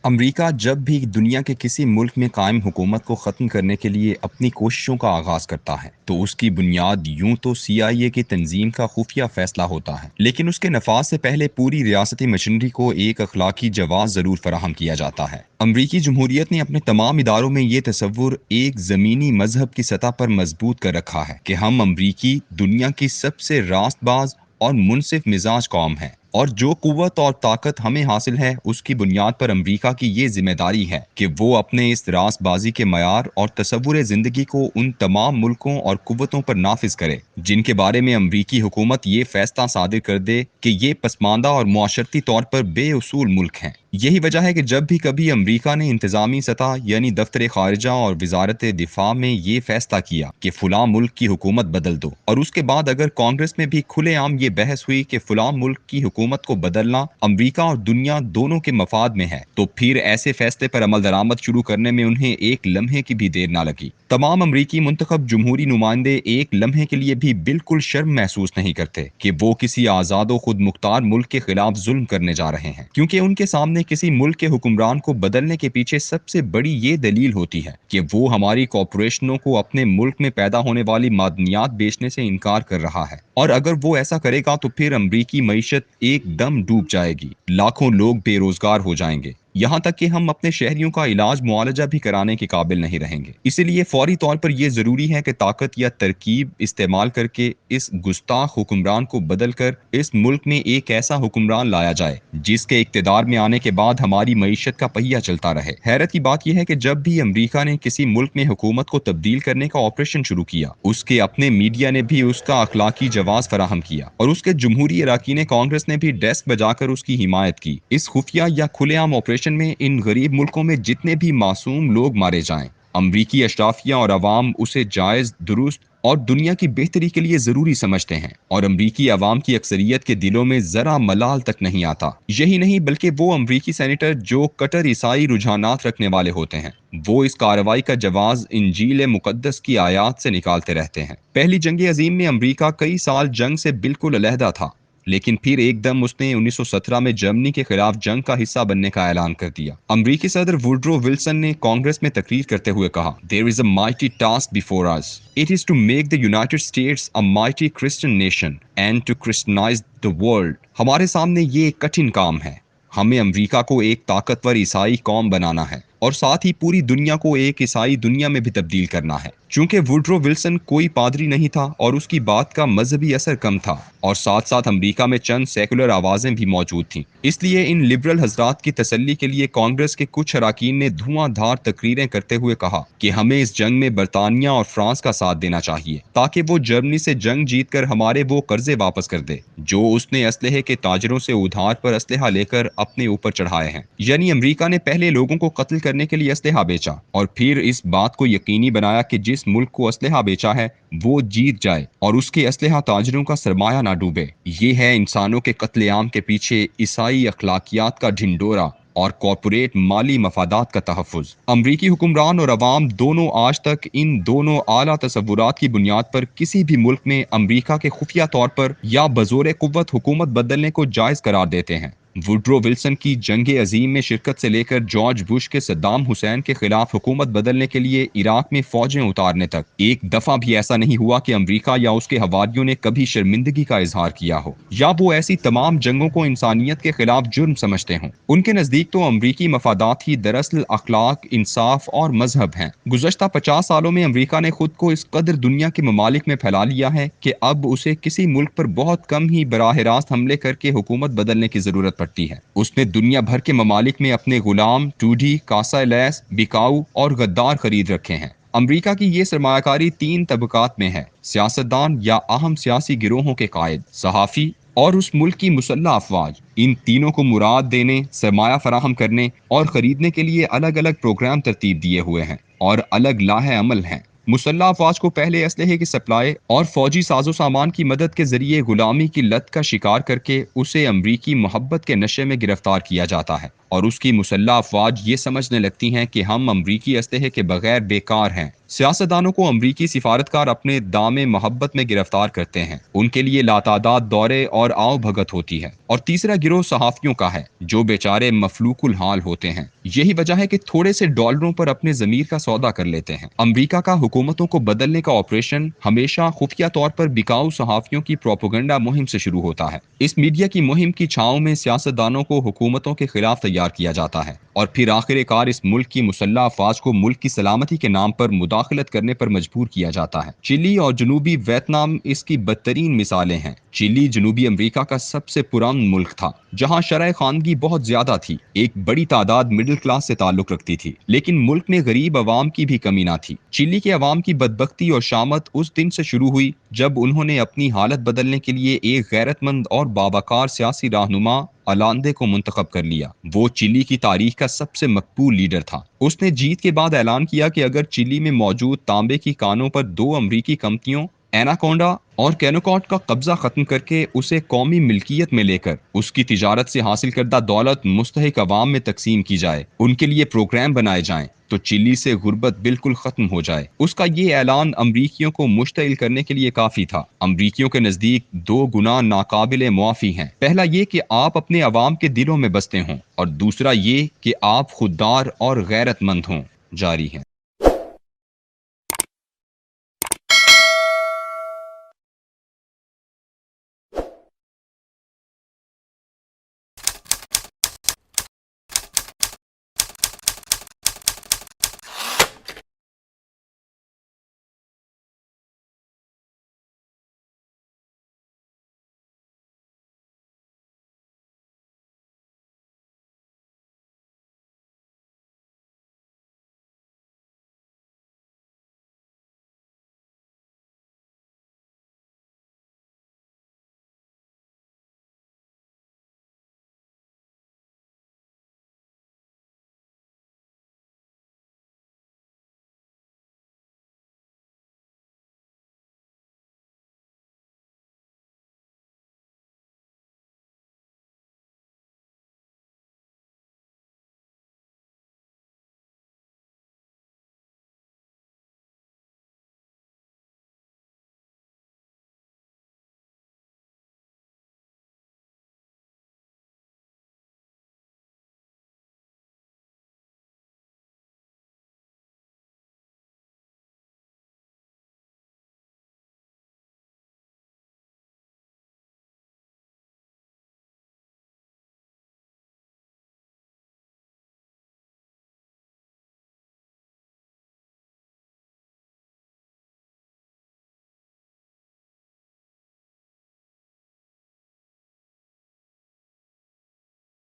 امریکہ جب بھی دنیا کے کسی ملک میں قائم حکومت کو ختم کرنے کے لیے اپنی کوششوں کا آغاز کرتا ہے تو اس کی بنیاد یوں تو CIA کی تنظیم کا خفیہ فیصلہ ہوتا ہے، لیکن اس کے نفاذ سے پہلے پوری ریاستی مشینری کو ایک اخلاقی جواز ضرور فراہم کیا جاتا ہے۔ امریکی جمہوریت نے اپنے تمام اداروں میں یہ تصور ایک زمینی مذہب کی سطح پر مضبوط کر رکھا ہے کہ ہم امریکی دنیا کی سب سے راست باز اور منصف مزاج قوم ہیں، اور جو قوت اور طاقت ہمیں حاصل ہے اس کی بنیاد پر امریکہ کی یہ ذمہ داری ہے کہ وہ اپنے اس راست بازی کے معیار اور تصور زندگی کو ان تمام ملکوں اور قوتوں پر نافذ کرے جن کے بارے میں امریکی حکومت یہ فیصلہ صادر کر دے کہ یہ پسماندہ اور معاشرتی طور پر بے اصول ملک ہیں۔ یہی وجہ ہے کہ جب بھی کبھی امریکہ نے انتظامی سطح یعنی دفتر خارجہ اور وزارت دفاع میں یہ فیصلہ کیا کہ فلاں ملک کی حکومت بدل دو، اور اس کے بعد اگر کانگریس میں بھی کھلے عام یہ بحث ہوئی کہ فلاں ملک کی حکومت کو بدلنا امریکہ اور دنیا دونوں کے مفاد میں ہے، تو پھر ایسے فیصلے پر عمل درآمد شروع کرنے میں انہیں ایک لمحے کی بھی دیر نہ لگی۔ تمام امریکی منتخب جمہوری نمائندے ایک لمحے کے لیے بھی بالکل شرم محسوس نہیں کرتے کہ وہ کسی آزاد و خود مختار ملک کے خلاف ظلم کرنے جا رہے ہیں، کیونکہ ان کے سامنے کسی ملک کے حکمران کو بدلنے کے پیچھے سب سے بڑی یہ دلیل ہوتی ہے کہ وہ ہماری کارپوریشنوں کو اپنے ملک میں پیدا ہونے والی معدنیات بیچنے سے انکار کر رہا ہے، اور اگر وہ ایسا کرے گا تو پھر امریکی معیشت ایک دم ڈوب جائے گی، لاکھوں لوگ بے روزگار ہو جائیں گے، یہاں تک کہ ہم اپنے شہریوں کا علاج معالجہ بھی کرانے کے قابل نہیں رہیں گے۔ اسی لیے فوری طور پر یہ ضروری ہے کہ طاقت یا ترکیب استعمال کر کے اس گستاخ حکمران کو بدل کر اس ملک میں ایک ایسا حکمران لایا جائے جس کے اقتدار میں آنے کے بعد ہماری معیشت کا پہیہ چلتا رہے۔ حیرت کی بات یہ ہے کہ جب بھی امریکہ نے کسی ملک میں حکومت کو تبدیل کرنے کا آپریشن شروع کیا، اس کے اپنے میڈیا نے بھی اس کا اخلاقی جواز فراہم کیا، اور اس کے جمہوری اراکین کانگریس نے بھی ڈیسک بجا کر اس کی حمایت کی۔ اس خفیہ یا کھلے عام آپریشن میں ان غریب ملکوں میں جتنے بھی معصوم لوگ مارے جائیں، امریکی اشرافیہ اور عوام اسے جائز، درست اور دنیا کی بہتری کے لیے ضروری سمجھتے ہیں، اور امریکی عوام کی اکثریت کے دلوں میں ذرا ملال تک نہیں آتا۔ یہی نہیں بلکہ وہ امریکی سینیٹر جو کٹر عیسائی رجحانات رکھنے والے ہوتے ہیں، وہ اس کارروائی کا جواز انجیل مقدس کی آیات سے نکالتے رہتے ہیں۔ پہلی جنگ عظیم میں امریکہ کئی سال جنگ سے بالکل علیحدہ تھا، لیکن پھر ایک دم اس نے 1917 میں جرمنی کے خلاف جنگ کا حصہ بننے کا اعلان کر دیا۔ امریکی صدر ووڈرو ولسن نے کانگریس میں تقریر کرتے ہوئے کہا، "There is a mighty task before us. It is to make the United States a mighty Christian nation and to Christianize the world." ہمارے سامنے یہ ایک کٹھن کام ہے، ہمیں امریکہ کو ایک طاقتور عیسائی قوم بنانا ہے اور ساتھ ہی پوری دنیا کو ایک عیسائی دنیا میں بھی تبدیل کرنا ہے۔ چونکہ ووڈرو ولسن کوئی پادری نہیں تھا اور اس کی بات کا مذہبی اثر کم تھا، اور ساتھ ساتھ امریکہ میں چند سیکولر آوازیں بھی موجود تھیں، اس لیے ان لبرل حضرات کی تسلی کے لیے کانگریس کے کچھ اراکین نے دھواں دھار تقریریں کرتے ہوئے کہا کہ ہمیں اس جنگ میں برطانیہ اور فرانس کا ساتھ دینا چاہیے تاکہ وہ جرمنی سے جنگ جیت کر ہمارے وہ قرضے واپس کر دے جو اس نے اسلحے کے تاجروں سے ادھار پر اسلحہ لے کر اپنے اوپر چڑھائے ہیں۔ یعنی امریکہ نے پہلے لوگوں کو قتل کرنے کے لیے اسلحہ بیچا اور پھر اس بات کو یقینی بنایا کہ جس ملک کو اسلحہ بیچا ہے وہ جیت جائے اور اس کے اسلحہ تاجروں کا سرمایہ نہ ڈوبے۔ یہ ہے انسانوں کے قتل عام کے پیچھے عیسائی اخلاقیات کا ڈھنڈورا اور کارپوریٹ مالی مفادات کا تحفظ۔ امریکی حکمران اور عوام دونوں آج تک ان دونوں اعلیٰ تصورات کی بنیاد پر کسی بھی ملک میں امریکہ کے خفیہ طور پر یا بزور قوت حکومت بدلنے کو جائز قرار دیتے ہیں۔ ووڈرو ولسن کی جنگ عظیم میں شرکت سے لے کر جارج بش کے صدام حسین کے خلاف حکومت بدلنے کے لیے عراق میں فوجیں اتارنے تک ایک دفعہ بھی ایسا نہیں ہوا کہ امریکہ یا اس کے حواریوں نے کبھی شرمندگی کا اظہار کیا ہو یا وہ ایسی تمام جنگوں کو انسانیت کے خلاف جرم سمجھتے ہوں۔ ان کے نزدیک تو امریکی مفادات ہی دراصل اخلاق، انصاف اور مذہب ہیں۔ گزشتہ 50 سالوں میں امریکہ نے خود کو اس قدر دنیا کے ممالک میں پھیلا لیا ہے کہ اب اسے کسی ملک پر بہت کم ہی براہ راست حملے کر کے حکومت بدلنے کی ضرورت پڑتی ہے۔ اس نے دنیا بھر کے ممالک میں اپنے غلام، ٹوڈی، کاسا لیس، بکاؤ اور غدار خرید رکھے ہیں۔ امریکہ کی یہ سرمایہ کاری 3 طبقات میں ہے: سیاستدان یا اہم سیاسی گروہوں کے قائد، صحافی اور اس ملک کی مسلح افواج۔ ان تینوں کو مراد دینے، سرمایہ فراہم کرنے اور خریدنے کے لیے الگ الگ پروگرام ترتیب دیے ہوئے ہیں اور الگ لاہ عمل ہیں۔ مسلح افواج کو پہلے اسلحے کی سپلائی اور فوجی ساز و سامان کی مدد کے ذریعے غلامی کی لت کا شکار کر کے اسے امریکی محبت کے نشے میں گرفتار کیا جاتا ہے، اور اس کی مسلح افواج یہ سمجھنے لگتی ہیں کہ ہم امریکی اسلحے کے بغیر بیکار ہیں سیاستدانوں کو امریکی سفارتکار اپنے دام محبت میں گرفتار کرتے ہیں، ان کے لیے لاتعداد دورے اور آؤ بھگت ہوتی ہے۔ اور تیسرا گروہ صحافیوں کا ہے، جو بیچارے مفلوک الحال ہوتے ہیں۔ یہی وجہ ہے کہ تھوڑے سے ڈالروں پر اپنے ضمیر کا سودا کر لیتے ہیں۔ امریکہ کا حکومتوں کو بدلنے کا آپریشن ہمیشہ خفیہ طور پر بکاؤ صحافیوں کی پروپیگنڈا مہم سے شروع ہوتا ہے۔ اس میڈیا کی مہم کی چھاؤں میں سیاستدانوں کو حکومتوں کے خلاف تیار کیا جاتا ہے، اور پھر آخر کار اس ملک کی مسلح افواج کو ملک کی سلامتی کے نام پر مداخلت کرنے پر مجبور کیا جاتا ہے۔ چلی اور جنوبی ویتنام اس کی بدترین مثالیں ہیں۔ چلی جنوبی امریکہ کا سب سے پرامن ملک تھا، جہاں شرح خواندگی بہت زیادہ تھی، ایک بڑی تعداد مڈل کلاس سے تعلق رکھتی تھی، لیکن ملک میں غریب عوام کی بھی کمی نہ تھی۔ چلی کے عوام کی بدبختی اور شامت اس دن سے شروع ہوئی جب انہوں نے اپنی حالت بدلنے کے لیے ایک غیرت مند اور باوقار سیاسی رہنما الاندے کو منتخب کر لیا۔ وہ چلی کی تاریخ کا سب سے مقبول لیڈر تھا۔ اس نے جیت کے بعد اعلان کیا کہ اگر چلی میں موجود تانبے کی کانوں پر 2 امریکی کمپنیوں ایناکونڈا اور کینوکاٹ کا قبضہ ختم کر کے اسے قومی ملکیت میں لے کر اس کی تجارت سے حاصل کردہ دولت مستحق عوام میں تقسیم کی جائے، ان کے لیے پروگرام بنائے جائیں، تو چلی سے غربت بالکل ختم ہو جائے۔ اس کا یہ اعلان امریکیوں کو مشتعل کرنے کے لیے کافی تھا۔ امریکیوں کے نزدیک 2 گناہ ناقابل معافی ہیں۔ پہلا یہ کہ آپ اپنے عوام کے دلوں میں بستے ہوں، اور دوسرا یہ کہ آپ خوددار اور غیرت مند ہوں۔ جاری ہے۔